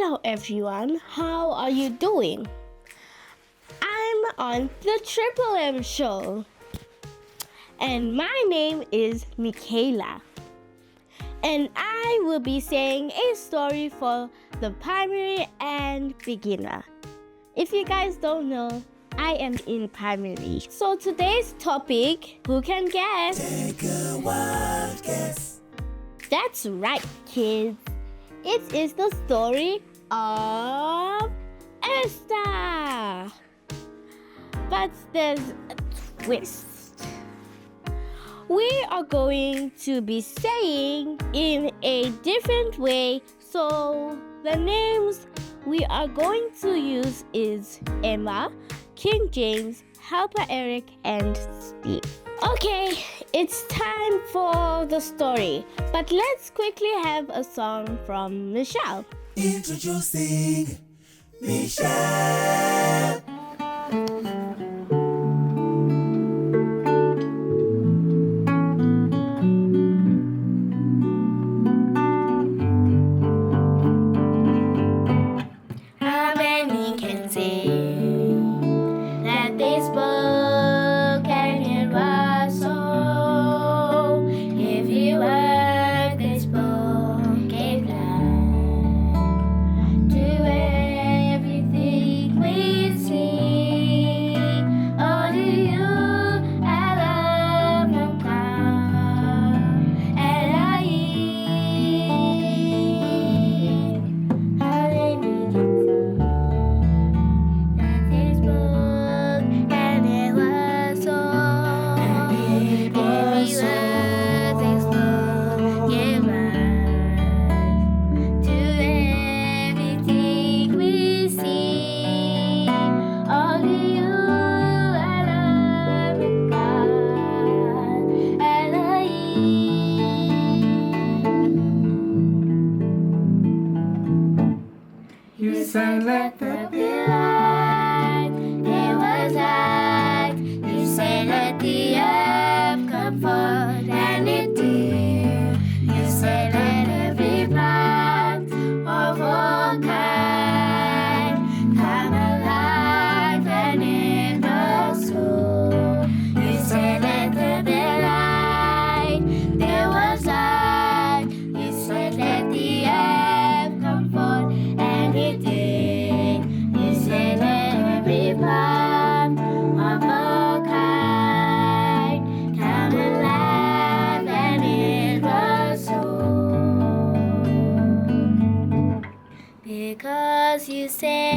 Hello everyone, how are you doing? I'm on the Triple M show and my name is Michaella and I will be saying a story for the primary and beginner. If you guys don't know, I am in primary. So today's topic, who can guess? Take a wild guess. That's right, kids. It is the story of Esther. But there's a twist. We are going to be saying in a different way, so the names we are going to use is Emma, King James, Helper Eric, and Steve. Okay, it's time for the story, but let's quickly have a song from Michelle. Introducing Michelle. How many can say that they spoke and it was so? If you were they spoke a plan to everything we see. Oh, do you love no God and I how many can that they spoke and it was so. And it was so. They spoke gave life to everything we see. All to you I love God and You said let there be light, it was light. You say let the earth come forth, and it did. You say let every plant of all kind come alive, and it was so. You say let there be light, there was light. You say let the earth come forth, and it did. You say let every plant of all kind come alive, and it was so. Because you say,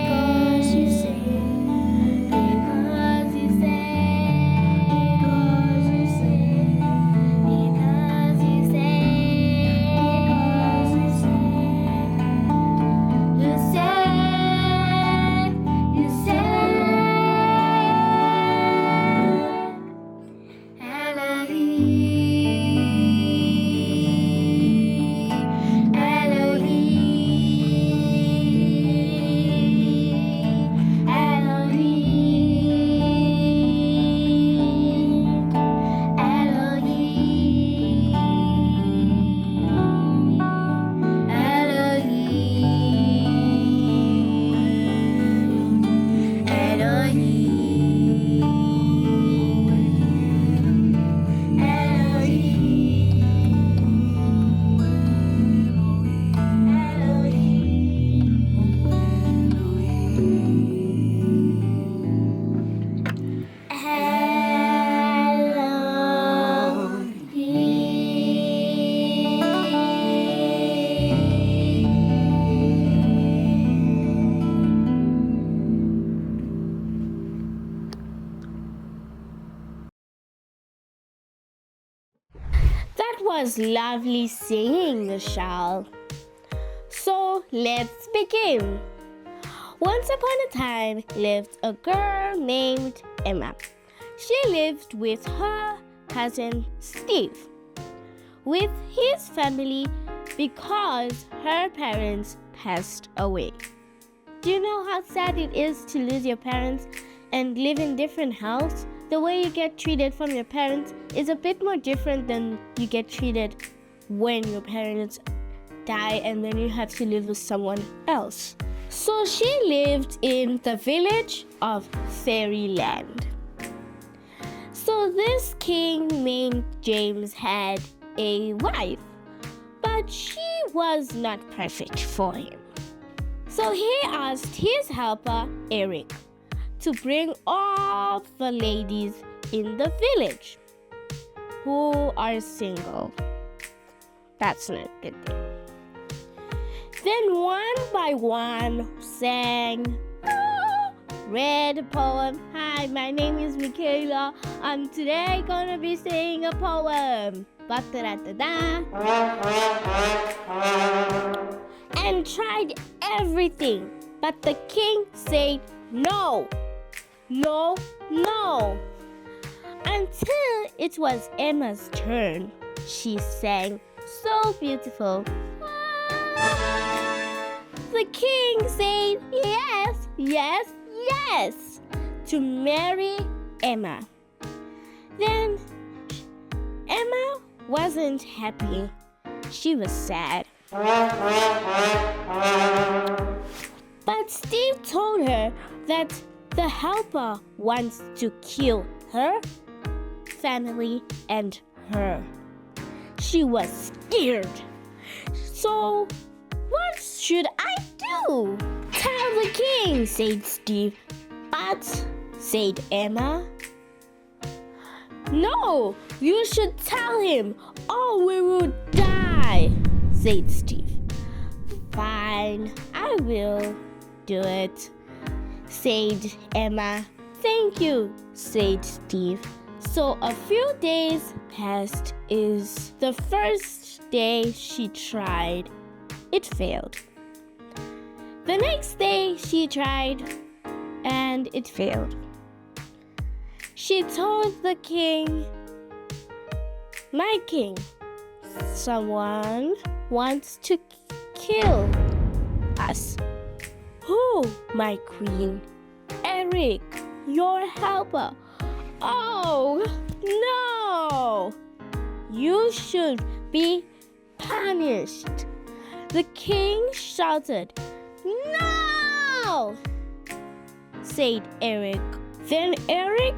because you say, because you say, because you say, because you say, because you say. You say, Elohim, Elohim, Elohim, Elohim, That was lovely singing, Michelle. So let's begin. Once upon a time lived a girl named Emma. She lived with her cousin Steve, with his family because her parents passed away. Do you know how sad it is to lose your parents and live in different houses? The way you get treated from your parents is a bit more different than you get treated when your parents die and then you have to live with someone else. So she lived in the village of Fairyland. So this king named James had a wife, but she was not perfect for him. So he asked his helper, Eric, to bring all the ladies in the village who are single. That's not a good thing. Then one by one sang, read a poem. Hi, my name is Michaella. I'm today gonna be singing a poem. Ba-da-da-da-da. And tried everything, but the king said no, no, no. Until it was Emma's turn. She sang so beautiful. The king said yes, yes, yes to marry Emma. Then Emma wasn't happy. She was sad. But Steve told her that the helper wants to kill her, family, and her. She was scared. So, what should I do? Tell the king, said Steve. But, said Emma, no, you should tell him or we will die, said Steve. Fine, I will do it, said Emma. Thank you, said Steve. So a few days passed. Is the first day she tried. It failed. The next day she tried and it failed. She told the king, my king, someone wants to kill us. Who, my queen? Eric, your helper. Oh, no! You should be punished. The king shouted, no! Said Eric. Then Eric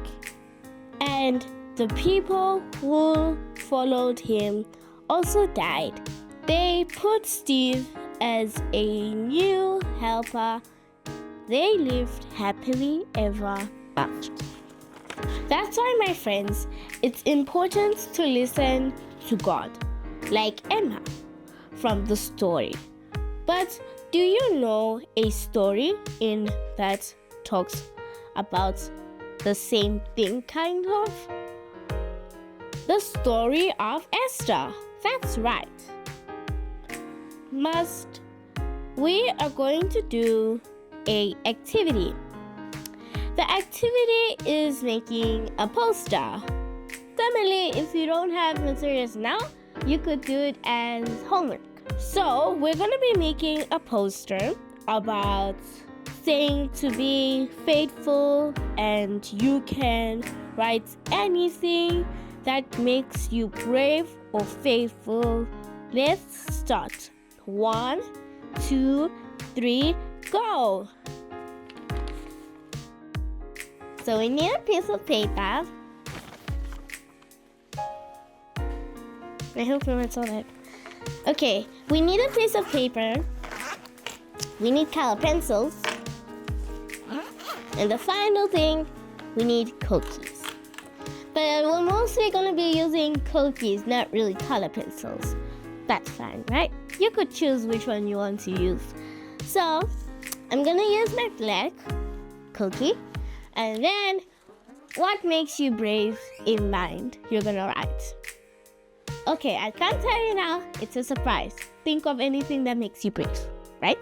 and the people who followed him also died. They put Steve as a new helper. They lived happily ever after. That's why, my friends, it's important to listen to God, like Emma from the story. But do you know a story in that talks about the same thing, kind of? The story of Esther. That's right. We are going to do a activity. The activity is making a poster. Definitely, if you don't have materials now, you could do it as homework. So we're going to be making a poster about saying to be faithful, and you can write anything that makes you brave or faithful. Let's start. 1, 2, 3, go! So we need a piece of paper. I hope no one saw that. Okay, we need a piece of paper. We need color pencils. And the final thing, we need cookies. But we're mostly going to be using cookies, not really color pencils. That's fine, right? You could choose which one you want to use. So, I'm going to use my black cookie. And then, what makes you brave in mind, you're going to write. Okay, I can't tell you now. It's a surprise. Think of anything that makes you brave, right?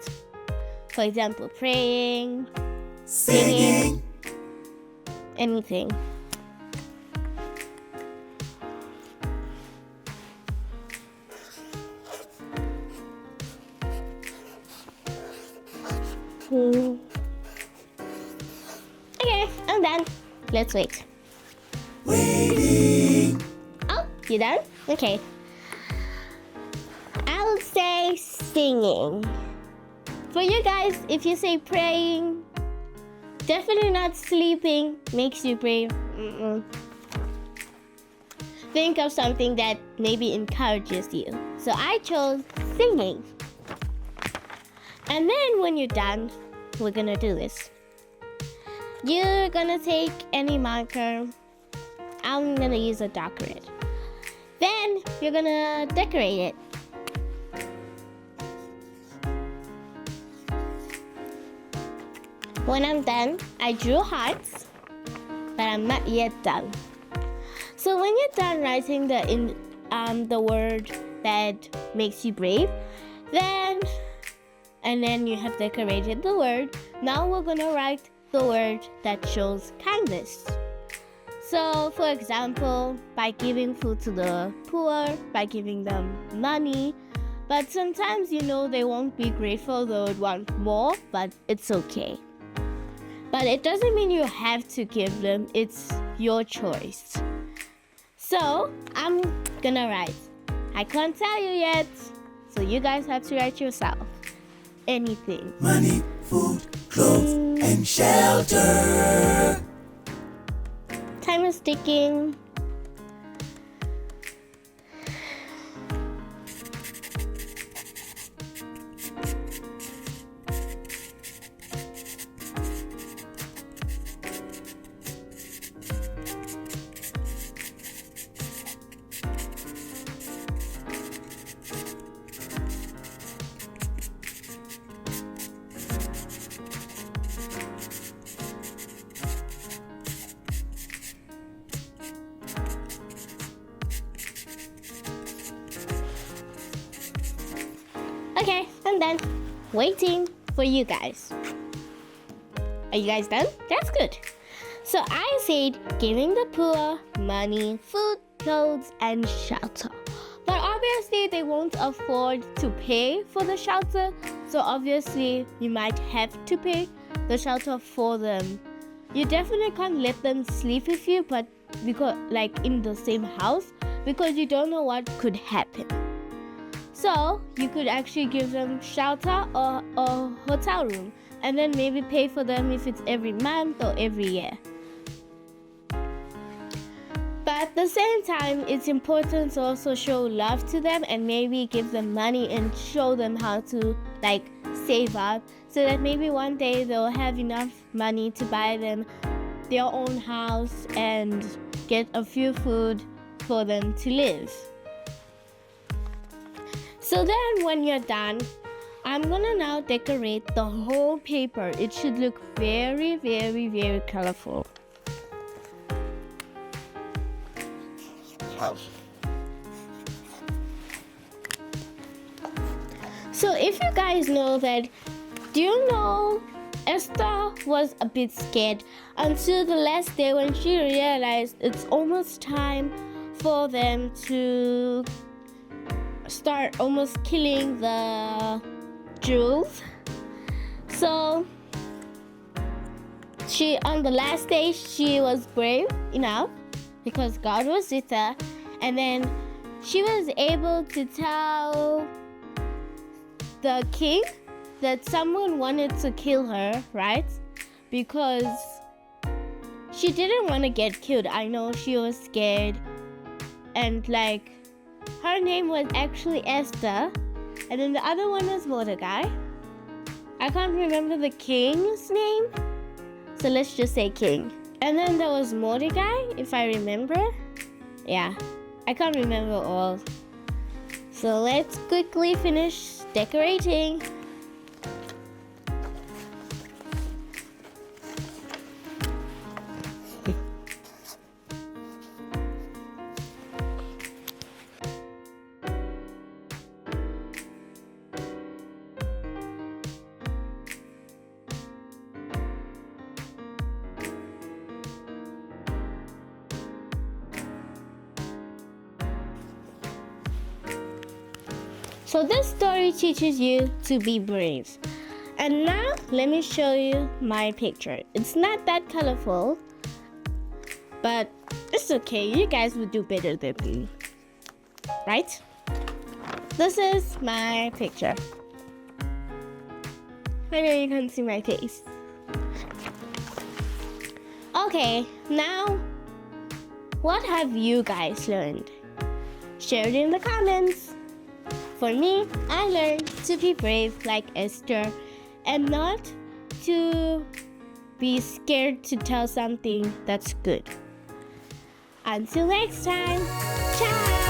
For example, praying, singing, anything. Okay, I'm done. Let's wait. Waiting. Oh, you done? Okay. I'll say singing. For you guys, if you say praying, definitely not sleeping makes you brave. Think of something that maybe encourages you. So I chose singing. And then when you're done, we're gonna do this. You're gonna take any marker. I'm gonna use a dark red. Then you're gonna decorate it. When I'm done, I drew hearts, but I'm not yet done. So when you're done writing the word that makes you brave, and then you have decorated the word, now we're gonna write the word that shows kindness. So for example, by giving food to the poor, by giving them money, but sometimes they won't be grateful, they would want more, but it's okay. But it doesn't mean you have to give them, it's your choice. So I'm gonna write. I can't tell you yet, so you guys have to write yourself. Anything. Money, food, clothes, and shelter. Time is ticking. Okay, I'm done. Waiting for you guys. Are you guys done? That's good. So I said giving the poor money, food, clothes, and shelter. But obviously they won't afford to pay for the shelter. So obviously you might have to pay the shelter for them. You definitely can't let them sleep with you, but because in the same house, because you don't know what could happen. So you could actually give them shelter or a hotel room, and then maybe pay for them if it's every month or every year. But at the same time, it's important to also show love to them and maybe give them money and show them how to save up, so that maybe one day they'll have enough money to buy them their own house and get a few food for them to live. So then when you're done, I'm gonna now decorate the whole paper. It should look very, very, very colorful. So if you guys know that, do you know Esther was a bit scared until the last day when she realized it's almost time for them to start almost killing the Jews. So on the last day she was brave enough because God was with her, and then she was able to tell the king that someone wanted to kill her, right? Because she didn't want to get killed. I know she was scared, and her name was actually Esther, and then the other one was Mordecai. I can't remember the king's name, so let's just say king. And then there was Mordecai, if I remember. Yeah, I can't remember all. So let's quickly finish decorating. So this story teaches you to be brave. And now let me show you my picture. It's not that colorful, but it's okay. You guys will do better than me, right? This is my picture. I know you can't see my face. Okay, now, what have you guys learned? Share it in the comments. For me, I learned to be brave like Esther and not to be scared to tell something that's good. Until next time, ciao!